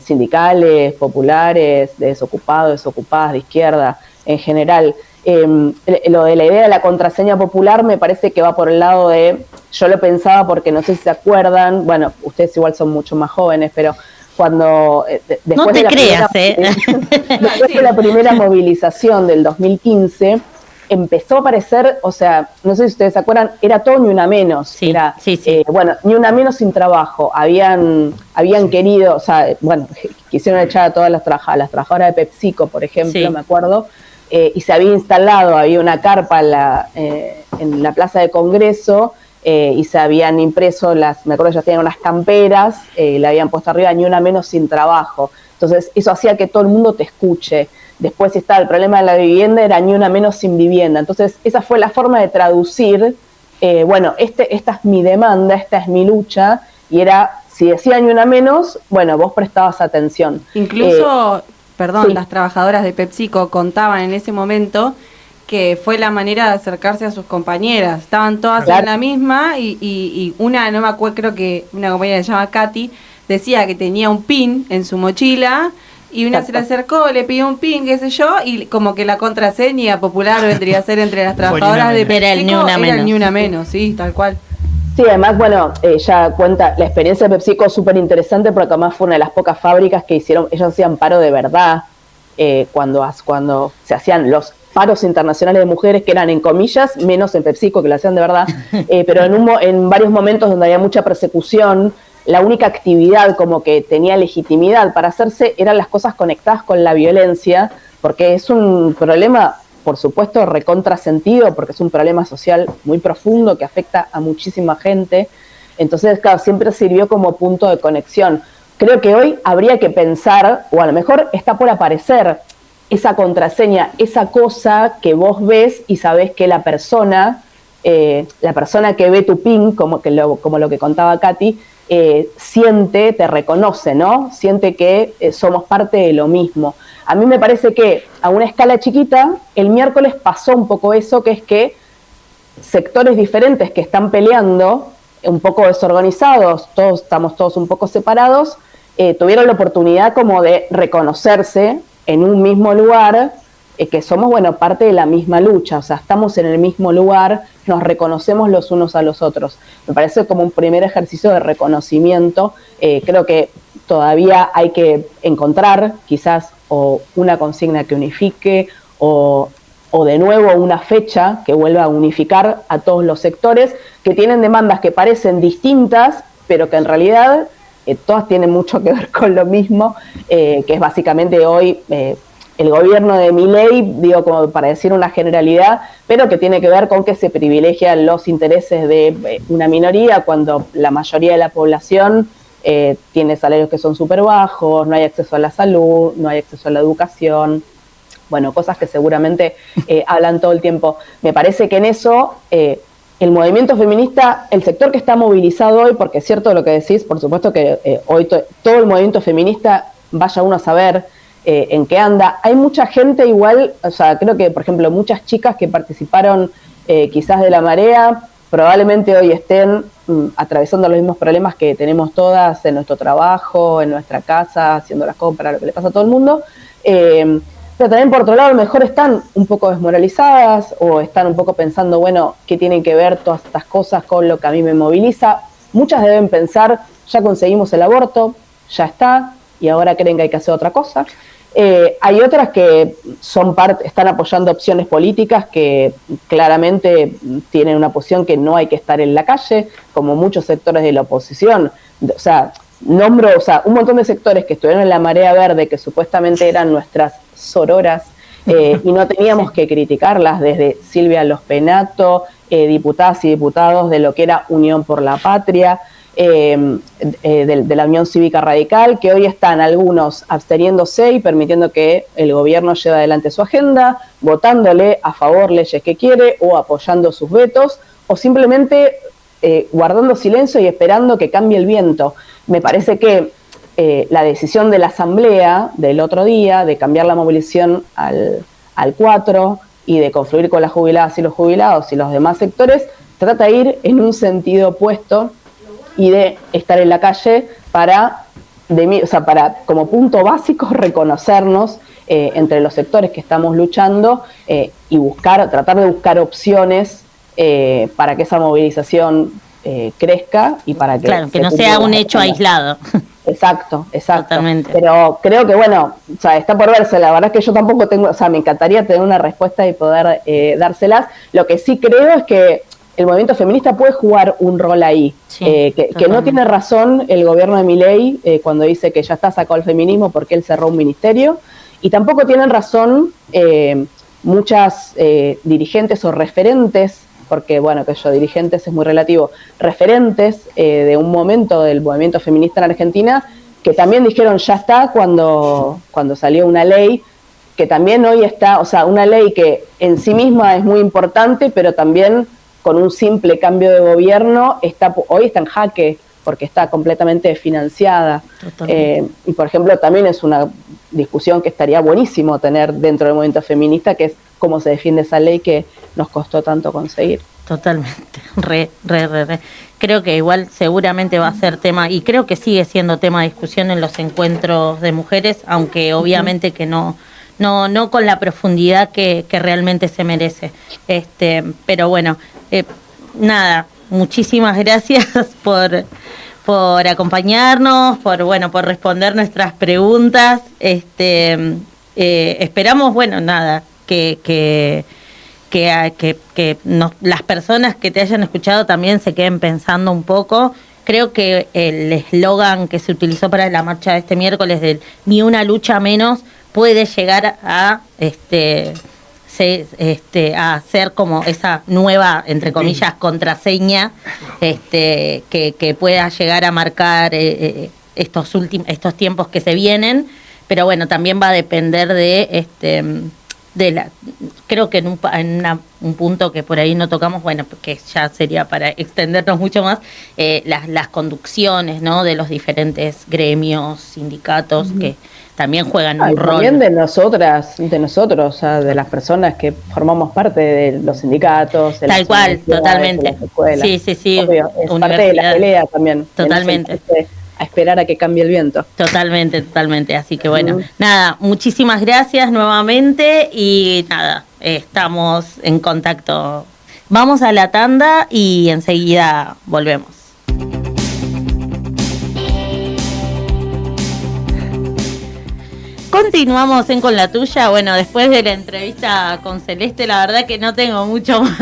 sindicales, populares, de desocupados, desocupadas, de izquierda, en general. Lo de la idea de la contraseña popular me parece que va por el lado de, yo lo pensaba porque no sé si se acuerdan, bueno, ustedes igual son mucho más jóvenes, pero cuando después No te de la creas, después de la primera movilización del 2015, empezó a aparecer, o sea, no sé si ustedes se acuerdan, era todo Ni Una Menos. Sí, era, sí. Bueno, Ni Una Menos sin trabajo. Habían querido, o sea, bueno, quisieron echar a todas las trabajadoras de PepsiCo, por ejemplo, Sí. me acuerdo, y se había instalado, había una carpa en la Plaza de Congreso, y se habían impreso me acuerdo que ya tenían unas camperas, le habían puesto arriba Ni Una Menos sin trabajo. Entonces, eso hacía que todo el mundo te escuche. Después estaba el problema de la vivienda, era Ni Una Menos sin vivienda. Entonces, esa fue la forma de traducir, bueno, esta es mi demanda, esta es mi lucha, y era, si decía Ni Una Menos, bueno, vos prestabas atención. Incluso, perdón, sí. las trabajadoras de PepsiCo contaban en ese momento que fue la manera de acercarse a sus compañeras. Estaban todas Claro. en la misma y una, no me acuerdo, creo que una compañera que se llama Katy, decía que tenía un pin en su mochila y una se le acercó, le pidió un pin, qué sé yo, y como que la contraseña popular vendría a ser entre las trabajadoras de PepsiCo, Era el Ni Una Menos. el Ni Una Menos, sí, tal cual. Sí, además, bueno, ella cuenta, la experiencia de PepsiCo es súper interesante porque además fue una de las pocas fábricas que ellos hacían paro de verdad, cuando se hacían los paros internacionales de mujeres, que eran en comillas, menos en PepsiCo, que lo hacían de verdad, pero en varios momentos donde había mucha persecución, la única actividad como que tenía legitimidad para hacerse eran las cosas conectadas con la violencia, porque es un problema, por supuesto, recontrasentido, porque es un problema social muy profundo que afecta a muchísima gente. Entonces, claro, siempre sirvió como punto de conexión. Creo que hoy habría que pensar, o a lo mejor está por aparecer, esa contraseña, esa cosa que vos ves y sabés que la persona que ve tu pin, como lo que contaba Katy, siente, te reconoce, ¿no? Siente que somos parte de lo mismo. A mí me parece que a una escala chiquita, el miércoles pasó un poco eso, que es que sectores diferentes que están peleando, un poco desorganizados, estamos todos un poco separados, tuvieron la oportunidad como de reconocerse en un mismo lugar, que somos, bueno, parte de la misma lucha, o sea, estamos en el mismo lugar, nos reconocemos los unos a los otros. Me parece como un primer ejercicio de reconocimiento. Creo que todavía hay que encontrar quizás o una consigna que unifique o de nuevo una fecha que vuelva a unificar a todos los sectores que tienen demandas que parecen distintas, pero que en realidad todas tienen mucho que ver con lo mismo, que es básicamente hoy el gobierno de Milei, digo como para decir una generalidad, pero que tiene que ver con que se privilegian los intereses de una minoría cuando la mayoría de la población tiene salarios que son súper bajos, no hay acceso a la salud, no hay acceso a la educación, bueno, cosas que seguramente hablan todo el tiempo. Me parece que en eso el movimiento feminista, el sector que está movilizado hoy, porque es cierto lo que decís, por supuesto que hoy todo el movimiento feminista, vaya uno a saber en qué anda. Hay mucha gente igual, o sea, creo que, por ejemplo, muchas chicas que participaron quizás de la marea, probablemente hoy estén atravesando los mismos problemas que tenemos todas en nuestro trabajo, en nuestra casa, haciendo las compras, lo que le pasa a todo el mundo. Pero también, por otro lado, a lo mejor están un poco desmoralizadas o están un poco pensando, bueno, ¿qué tienen que ver todas estas cosas con lo que a mí me moviliza? Muchas deben pensar, ya conseguimos el aborto, ya está, y ahora creen que hay que hacer otra cosa. Hay otras que están apoyando opciones políticas que claramente tienen una posición que no hay que estar en la calle, como muchos sectores de la oposición. O sea, un montón de sectores que estuvieron en la marea verde, que supuestamente eran nuestras sororas, y no teníamos que criticarlas, desde Silvia Lospenato, diputadas y diputados de lo que era Unión por la Patria, de la Unión Cívica Radical, que hoy están algunos absteniéndose y permitiendo que el gobierno lleve adelante su agenda, votándole a favor leyes que quiere o apoyando sus vetos, o simplemente guardando silencio y esperando que cambie el viento. Me parece que la decisión de la Asamblea del otro día de cambiar la movilización al 4 y de confluir con las jubiladas y los jubilados y los demás sectores, trata de ir en un sentido opuesto y de estar en la calle para como punto básico reconocernos entre los sectores que estamos luchando y tratar de buscar opciones para que esa movilización crezca y para que... Claro, que no sea un hecho aislado. Exacto. Totalmente. Pero creo que, bueno, o sea, está por verse. La verdad es que yo tampoco tengo, o sea, me encantaría tener una respuesta y poder dárselas. Lo que sí creo es que el movimiento feminista puede jugar un rol ahí. Sí, que no tiene razón el gobierno de Milei cuando dice que ya está sacado el feminismo porque él cerró un ministerio. Y tampoco tienen razón muchas dirigentes o referentes, porque, bueno, que yo dirigentes es muy relativo, referentes de un momento del movimiento feminista en Argentina, que también dijeron ya está cuando salió una ley, que también hoy está, o sea, una ley que en sí misma es muy importante, pero también con un simple cambio de gobierno hoy está en jaque, porque está completamente financiada. Y, por ejemplo, también es una discusión que estaría buenísimo tener dentro del movimiento feminista, que es cómo se defiende esa ley que nos costó tanto conseguir. Totalmente, re. Creo que igual seguramente va a ser tema, y creo que sigue siendo tema de discusión en los encuentros de mujeres, aunque obviamente que no con la profundidad que realmente se merece. Pero bueno, nada, muchísimas gracias por acompañarnos, por responder nuestras preguntas. Esperamos, bueno, nada, que las personas que te hayan escuchado también se queden pensando un poco. Creo que el eslogan que se utilizó para la marcha de este miércoles del ni una lucha menos puede llegar a ser como esa nueva, entre comillas, contraseña que pueda llegar a marcar estos tiempos que se vienen. Pero bueno, también va a depender creo que en un punto que por ahí no tocamos, bueno, porque ya sería para extendernos mucho más, las conducciones, ¿no?, de los diferentes gremios, sindicatos, que también juegan un rol. También de nosotros, o sea, de las personas que formamos parte de los sindicatos. De tal cual, totalmente. Sí. Obvio, es parte de la pelea también. Totalmente. A esperar a que cambie el viento. Totalmente. Así que bueno, nada, muchísimas gracias nuevamente y nada, estamos en contacto. Vamos a la tanda y enseguida volvemos. continuamos Con la Tuya. Bueno, después de la entrevista con Celeste, la verdad que no tengo mucho más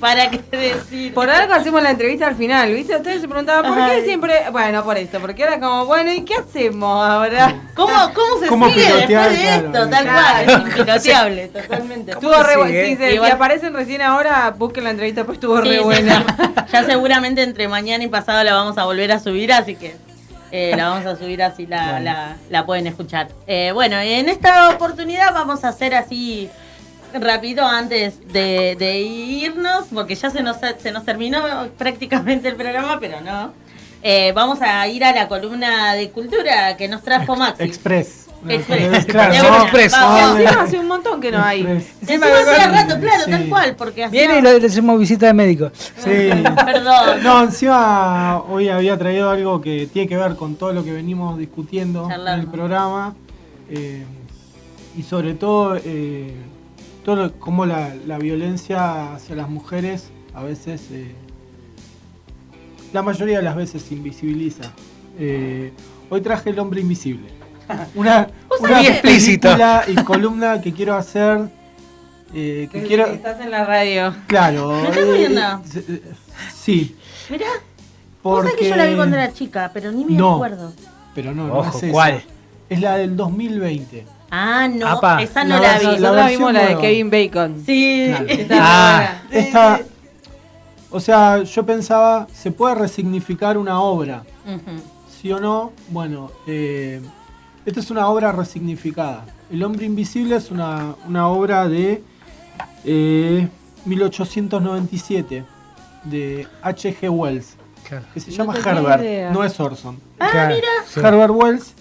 para qué decir. Por algo hacemos la entrevista al final, ¿viste? Ustedes se preguntaban, ¿por qué siempre...? Bueno, por esto, porque era como, bueno, ¿y qué hacemos ahora? ¿Cómo se ¿Cómo sigue después pilotear? de esto? Claro, Tal claro. cual, es impiloteable, totalmente. Estuvo re buena. sigue? Si Igual- aparecen recién ahora, busquen la entrevista, pues estuvo Sí, re sí. buena. Ya seguramente entre mañana y pasado la vamos a volver a subir, así que la vamos a subir así la pueden escuchar. Bueno, en esta oportunidad vamos a hacer así rápido antes de irnos, porque ya se nos terminó prácticamente el programa, pero no. Vamos a ir a la columna de cultura que nos trajo Maxi. Express. Express. Claro, De ¿no? una. Express. Vamos. Encima hace un montón que no hay. Express. Encima hacía rato, claro, Sí. tal cual, porque hacía... Viene y le hacemos visita de médico. Sí. Perdón. No, encima hoy había traído algo que tiene que ver con todo lo que venimos discutiendo Charlando. en el programa. Y sobre todo, cómo la violencia hacia las mujeres a veces, la mayoría de las veces se invisibiliza. Hoy traje El Hombre Invisible. Una Muy explícito. película y columna que quiero hacer. Quiero, Estás en la radio. claro. ¿Me estás jodiendo? Sí. Mirá, vos sabés que yo la vi cuando era chica, pero ni me No. acuerdo. Pero no Ojo, es esa. ¿cuál? Es la del 2020. Ah, no, Apa. esa no La la versión- vi. la Nosotros vimos la de nueva. Kevin Bacon. Sí, Claro. Está Ah. buena. Esta, o sea, yo pensaba, ¿se puede resignificar una obra? Ujú. ¿Sí o no? Bueno, esta es una obra resignificada. El Hombre Invisible es una obra de 1897 de H.G. Wells, Claro. que se No llama tenía Herbert, idea. no es Orson. Ah, mira. Sí. Herbert Wells,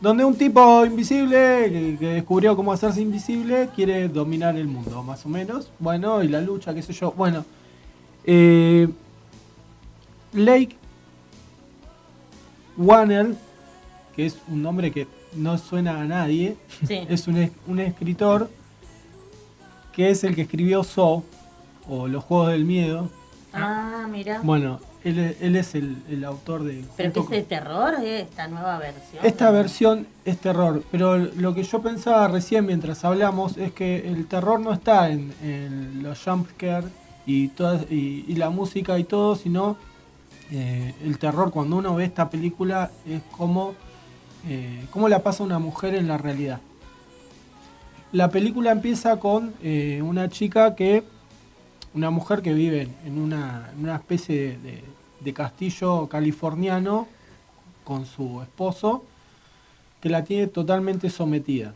donde un tipo invisible que descubrió cómo hacerse invisible quiere dominar el mundo, más o menos. Bueno, y la lucha, qué sé yo. Bueno, Lake Whannell, que es un nombre que no suena a nadie, Sí. es un escritor que es el que escribió Saw o Los Juegos del Miedo. Ah, mira. Bueno, él es el autor de... ¿Pero qué junto es de terror, esta nueva versión? Esta versión es terror, pero lo que yo pensaba recién mientras hablamos es que el terror no está en los jumpscares y la música y todo, sino el terror cuando uno ve esta película es cómo la pasa una mujer en la realidad. La película empieza con una mujer que vive en una especie de castillo californiano con su esposo, que la tiene totalmente sometida.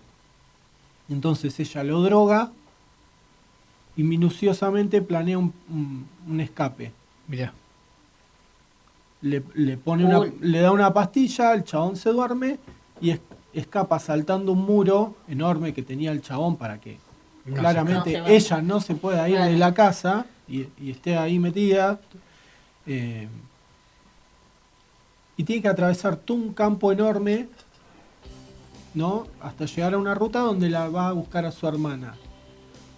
Entonces ella lo droga y minuciosamente planea un escape. Mira. Le pone Cool. le da una pastilla, el chabón se duerme y escapa saltando un muro enorme que tenía el chabón para que No claramente se vaya. ella no se pueda ir de la casa y esté ahí metida. Y tiene que atravesar todo un campo enorme, ¿no? Hasta llegar a una ruta donde la va a buscar a su hermana.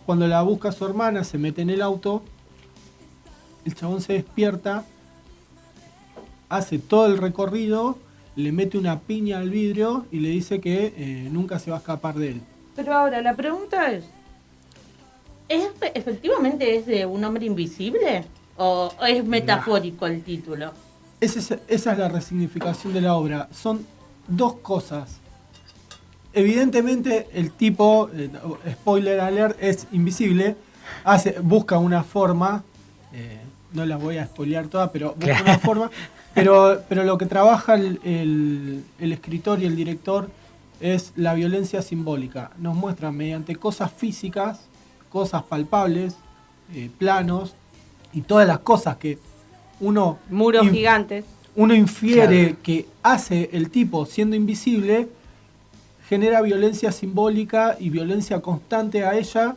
Cuando la busca a su hermana, se mete en el auto, el chabón se despierta, hace todo el recorrido, le mete una piña al vidrio y le dice que nunca se va a escapar de él. Pero ahora, la pregunta es ¿efectivamente es de un hombre invisible? ¿O es metafórico el título? Esa es la resignificación de la obra. Son dos cosas. Evidentemente el tipo, spoiler alert, es invisible, busca una forma, no la voy a spoilear toda, pero busca una forma, pero lo que trabaja el escritor y el director es la violencia simbólica. Nos muestra mediante cosas físicas, cosas palpables, planos y todas las cosas que uno Muros gigantes. uno infiere Claro. que hace el tipo siendo invisible, genera violencia simbólica y violencia constante a ella.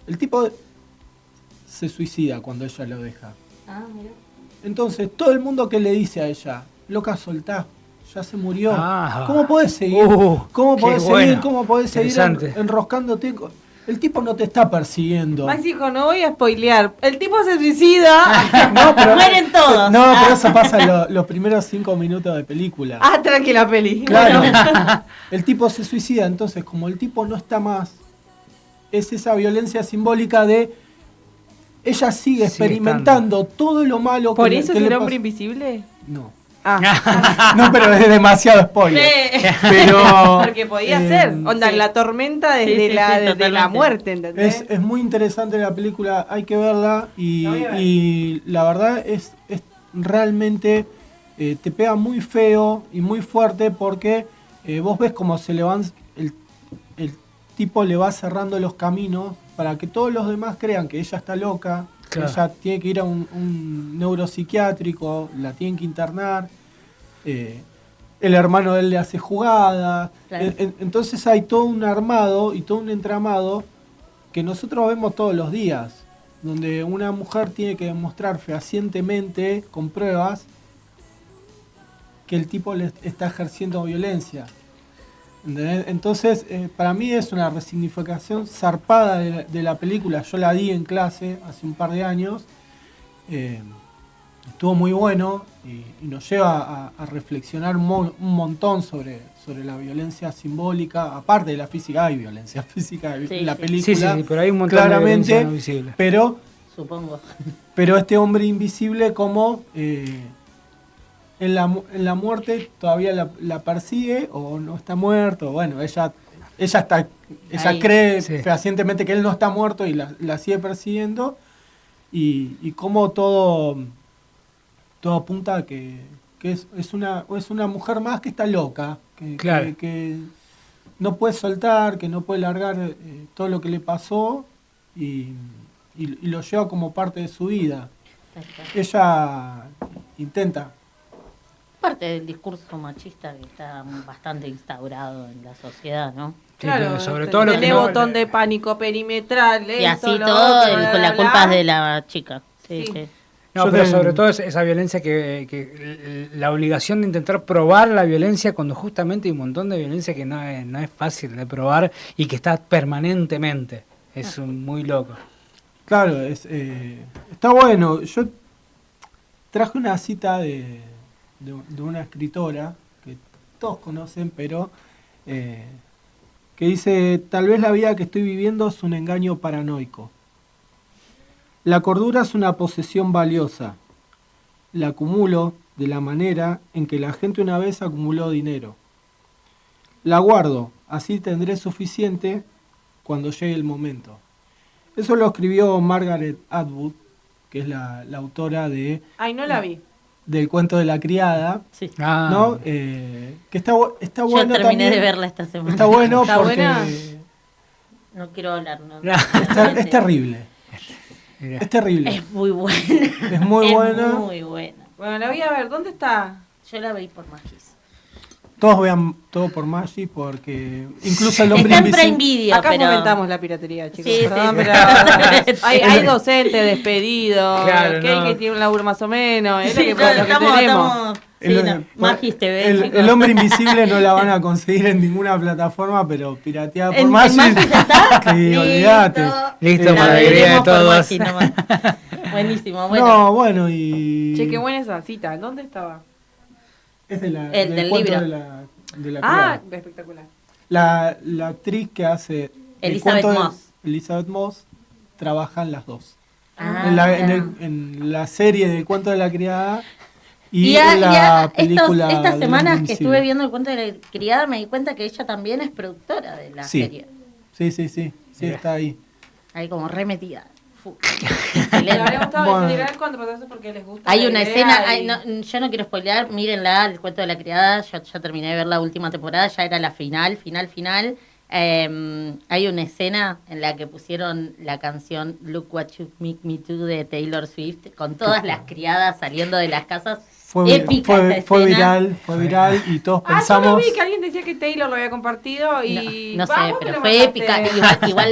El tipo se suicida cuando ella lo deja. Ah, mira. Entonces, todo el mundo que le dice a ella, loca, soltá, ya se murió. Ah. ¿Cómo podés seguir? ¿Cómo qué podés seguir? bueno. ¿Cómo podés seguir Interesante. enroscándote? el tipo no te está persiguiendo. Max dijo, no voy a spoilear. El tipo se suicida. No, pero, Mueren todos. No, pero eso pasa en los primeros 5 minutos de película. Ah, tranquila, peli. Claro. Bueno. El tipo se suicida, entonces como el tipo no está más, es esa violencia simbólica de ella sigue experimentando todo lo malo ¿Por que, eso que es le el pasa. hombre invisible? No. Ah, No, pero es demasiado spoiler. sí. Pero Porque podía ser. Onda, sí. la tormenta desde, Sí, sí, la, sí, desde la totalmente. muerte, ¿entendés? es muy interesante la película, hay que verla La voy a ver. y la verdad es realmente te pega muy feo y muy fuerte porque vos ves cómo se le van el tipo le va cerrando los caminos para que todos los demás crean que ella está loca, Claro. que ella tiene que ir a un neuropsiquiátrico, la tienen que internar, el hermano de él le hace jugada, Claro. entonces hay todo un armado y todo un entramado que nosotros vemos todos los días, donde una mujer tiene que demostrar fehacientemente, con pruebas, que el tipo le está ejerciendo violencia. ¿Entendés? Entonces, para mí es una resignificación zarpada de la película. Yo la di en clase hace un par de años. Estuvo muy bueno y nos lleva a reflexionar un montón sobre la violencia simbólica. Aparte de la física, hay violencia física en Sí, la sí. película. Sí, pero hay un montón claramente, de violencia no visible. Supongo. pero este hombre invisible como en la muerte todavía la persigue o no está muerto. Bueno, ella Ahí. cree Sí. fehacientemente que él no está muerto y la sigue persiguiendo. Y como todo apunta a que es una mujer más que está loca, Claro. que no puede soltar, que no puede largar todo lo que le pasó y lo lleva como parte de su vida. Ella intenta. Parte del discurso machista que está bastante instaurado en la sociedad, ¿no? Sí, Claro, pero sobre todo lo que tenés no- botón de pánico perimetral, Y esto, así lo todo, otro, con la culpa es de la chica. Sí, Sí. sí. No, Yo pero te- sobre todo es esa violencia que la obligación de intentar probar la violencia cuando justamente hay un montón de violencia que no es fácil de probar y que está permanentemente. Es muy loco. Claro, está bueno. Yo traje una cita de una escritora que todos conocen, pero que dice, tal vez la vida que estoy viviendo es un engaño paranoico. La cordura es una posesión valiosa. La acumulo de la manera en que la gente una vez acumuló dinero. La guardo, así tendré suficiente cuando llegue el momento. Eso lo escribió Margaret Atwood, que es la autora Ay, no la vi. del cuento de la criada, Sí. Ah, ¿no? Que está Yo bueno terminé también. de verla esta semana. Está bueno ¿Está porque buena? No quiero hablar, ¿no? es terrible. mirá. Es terrible. Es muy buena. Es muy Es buena. muy buena. Bueno, la voy a ver. ¿Dónde está? Yo la veí por Magis. Todos vean todo por Maggi porque incluso el hombre Está en invisible. Prime Video, Acá pero... fomentamos la piratería, chicos. Sí, Perdón, sí, pero sí. hay docentes despedidos. Claro, que no. tiene un laburo más o menos. Es lo Sí, que, claro, lo que estamos, tenemos. sí, no, Magis TV, chicos. el hombre invisible no la van a conseguir en ninguna plataforma, pero pirateada por ¿En Maggi. Magis está? Sí, olvídate. Listo, La para la alegría de veremos por todos. Magis nomás. Buenísimo, bueno. No, bueno, y. Che, qué buena esa cita. ¿Dónde estaba? Es de la, El del cuento libro. de la Ah, criada. espectacular. La actriz que hace. el Elizabeth cuento de- Moss. Elizabeth Moss trabajan las dos. Ah, en, la, claro. en la serie del cuento de la criada y, Y en la película. estas del semanas Hombre que Invisible. estuve viendo el cuento de la criada me di cuenta que ella también es productora de la Sí. serie. Sí, Mira. está ahí. Ahí como remetida. Le Excelente. habría gustado Bueno. explicar cuánto pasó eso porque les gusta. Hay la una idea escena, y- yo no quiero spoilear, mírenla, el cuento de la criada, yo ya terminé de ver la última temporada, ya era la final. Hay una escena en la que pusieron la canción Look What You Make Me Do de Taylor Swift, con todas las criadas saliendo de las casas. Épica esa fue escena. viral y todos Ah, yo pensamos. lo vi que alguien decía que Taylor lo había compartido y. No sé, Vamos, que pero lo fue mandaste. épica. Igual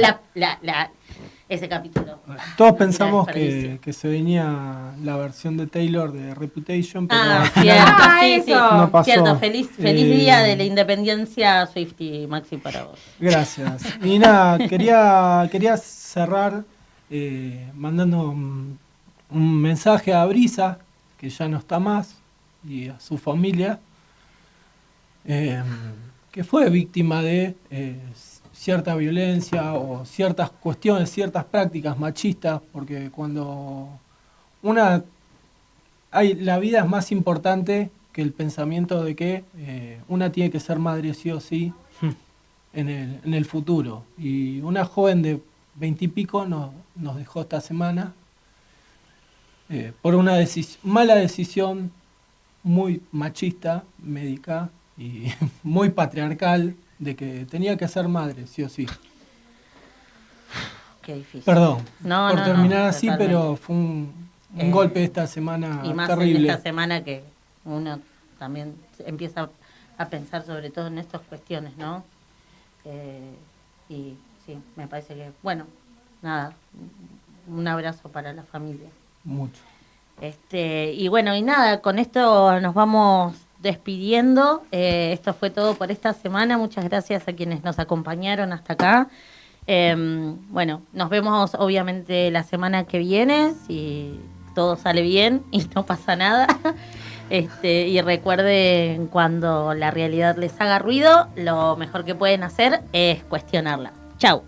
ese capítulo. Todos Gran pensamos desperdicio. que se venía la versión de Taylor de Reputation, pero Ah, al final cierto, Ah, sí, sí. eso. no pasó. Cierto, feliz Eh, día de la independencia Swiftie, Maxi, para vos. Gracias. Y nada, quería cerrar mandando un mensaje a Brisa, que ya no está más, y a su familia, que fue víctima de cierta violencia o ciertas cuestiones, ciertas prácticas machistas, porque cuando la vida es más importante que el pensamiento de que una tiene que ser madre sí o sí en el futuro. Y una joven de 20 y pico nos dejó esta semana por una mala decisión muy machista, médica y muy patriarcal de que tenía que ser madre, sí o sí. Qué difícil. Perdón No, por no, terminar no, así, totalmente. pero fue un golpe esta semana Y más terrible. en esta semana que uno también empieza a pensar sobre todo en estas cuestiones, ¿no? Y sí, me parece que, bueno, nada, un abrazo para la familia. Mucho. Y bueno, y nada, con esto nos vamos despidiendo. Esto fue todo por esta semana. Muchas gracias a quienes nos acompañaron hasta acá. Bueno, nos vemos obviamente la semana que viene, si todo sale bien y no pasa nada. Y recuerden, cuando la realidad les haga ruido, lo mejor que pueden hacer es cuestionarla. Chau.